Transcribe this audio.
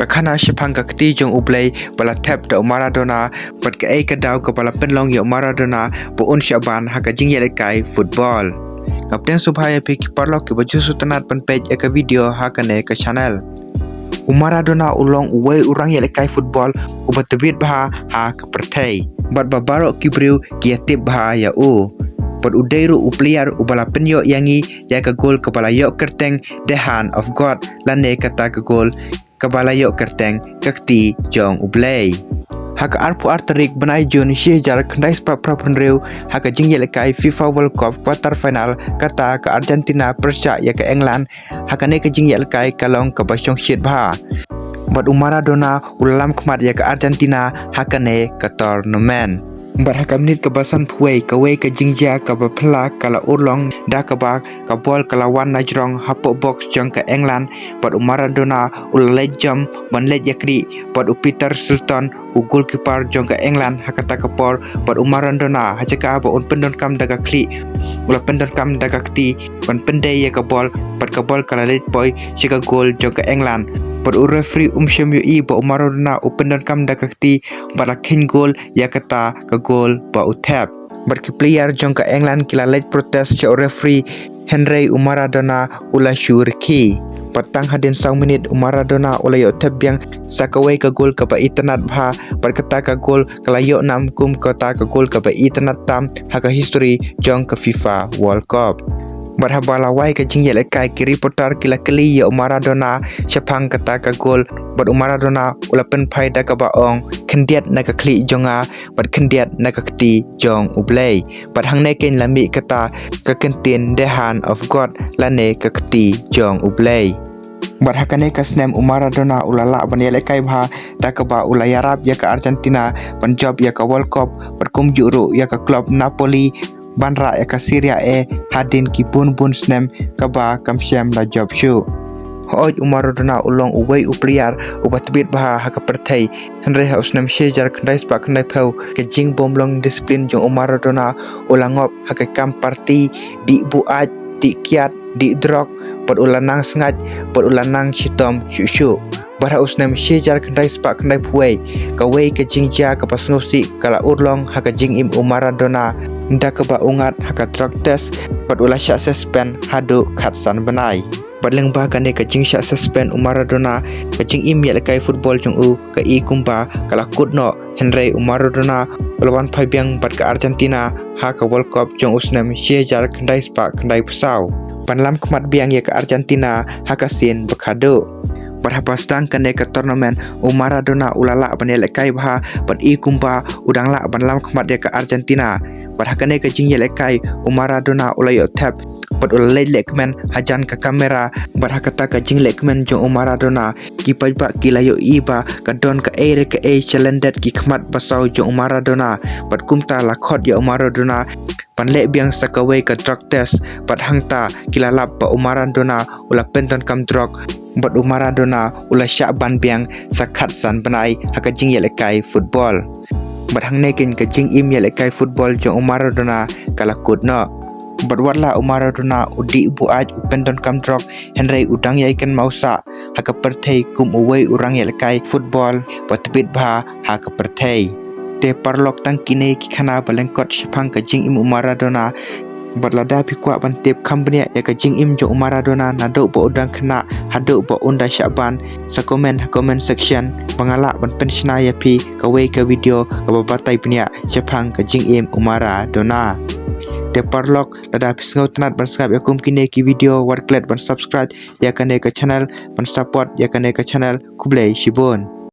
ka Khana shaphang ka kti jong Blei bala thep da Maradona pat ka ai ka daw ka bala penlong ya Maradona po un shaban ha ka jingialehkai football kapten subhaya pi parlok ke baju sutanat pan page ka video ha ka ne ka channel Maradona ulong uwe urang yelekai football ubat tebit bah ha ka perthai bat babaro kibriu kiatip bah ya u Pod udairu upliar ubala penyo yangi ya ka gol kepala yok kyrteng the hand of God lane kata ka gol kepala yok kyrteng kakti jong Blei. Haka arpu arterik benai Jun jar kendai sprap prapunreu haka jingialehkai FIFA World Cup quarter final kata ke Argentina persya ya ke England haka ne ke jingialehkai kalong ke basyong shit bah. Bat Maradona ulam kmat ya ke Argentina haka ne ke tournament. Bat haka menit ke basan puai kawe ke jingjia ke bapla kala urlong dah ke bak ke bol kala wan najrong hapok box jong ke England bat Maradona ulai jam ban lej yakri bat Peter Sultan goalkeeper jong ke England hakata kapor bat Maradona hajaka ba un pendon kam daga kli ula pendon kam daga kti ban pendai ya ke bol kala lej boy jika gol jong ke England bat referee syam yu ba Maradona pendon kam daga kti bat kin gol ya kata ke gol ba thep bat ki player jong ke England kila lej protes che referee Henry Maradona ula syurki patang hadin sang menit Maradona ulayo thep yang sakawai ka gol ka ba itanat bha berkata ka gol kalayo nam kum kota ka gol ka ba itanat tam haka history jong ka FIFA World Cup berhabala wai ka jingialehkai ki reporter kila kali ya Maradona shaphang kata ka gol bat Maradona ula pen phai da ka ba ong kendiat na ka kli jonga bat kendiat na ka kti jong Blei bat hang ne ken lami kata ka kentin the hand of God lane ka kti jong Blei bat hakane ka snem Maradona ulala ban yelekai bha da ka ba ula yarab ya ka Argentina ban job ya ka World Cup bat kum juru ya ka club Napoli banra ya ka Syria hadin ki bun snem ka ba kam syam la job shu Hoj Maradona ulong uwei upliar ubat bit bah haka perthai Henry House nam jar kendai spak kendai pau ke jing bomlong disiplin jong Maradona ulangop haka kam parti di buat di kiat di drog pod ulanang sengat pod ulanang hitom syusyu bara usnam jar kendai spak kendai puai kawai ke jingjia ke pasngusi kala urlong haka jing im Maradona nda ke ba ungat haka drug test pod ulasya suspend hadu khatsan benai Badlang ba kane ka jing syak suspend Maradona ka jing im yelekai football jong ka kumba kala kudno Henry Maradona lawan phabyang bat ka Argentina ha ka World Cup jong usnam jar kendai spak kendai pusau panlam kmat biang ya ka Argentina ha ka sin bakado berapa stang kane ke tournament Maradona ulala ban yelekai bha bat kumba udangla banlam kmat ya ke Argentina berhakane ke jingialehkai Maradona ulayo thep bat ulai lekmen hajan ke kamera berhakata ke jing lekmen jong Maradona ki pajba ki layo iba ka don ke chalendet ki kmat basau jong Maradona bat kumta lakhot ya Maradona panlek biang sakawai ke drug test bat hangta kilalap pa Maradona ula penton kam drug bat Maradona ula syaban biang sakat san benai haka jingialehkai football bat hang nekin ke jing im yelekai football jong Maradona kala kudno bat watla Maradona udi buat pendon kam drog Henry udang yaikan mausa haka perthai kum uwei urang yelekai football bat bit bha haka perthai te parlok tang kine ki Khana balengkot shaphang ka jing im Maradona bat lada pi kwa ban tep company ya ka jing im jo Maradona nado bo udang Khana hado bo unda syaban sa comment section bangala ban pensiona ya pi kawe ka video ka batai punya shaphang ka jing im Maradona te parlok lada pisngau tanat ban subscribe yakum kine ki video war klet ban subscribe ya kane ka channel ban support ya kane ka channel Blei shibun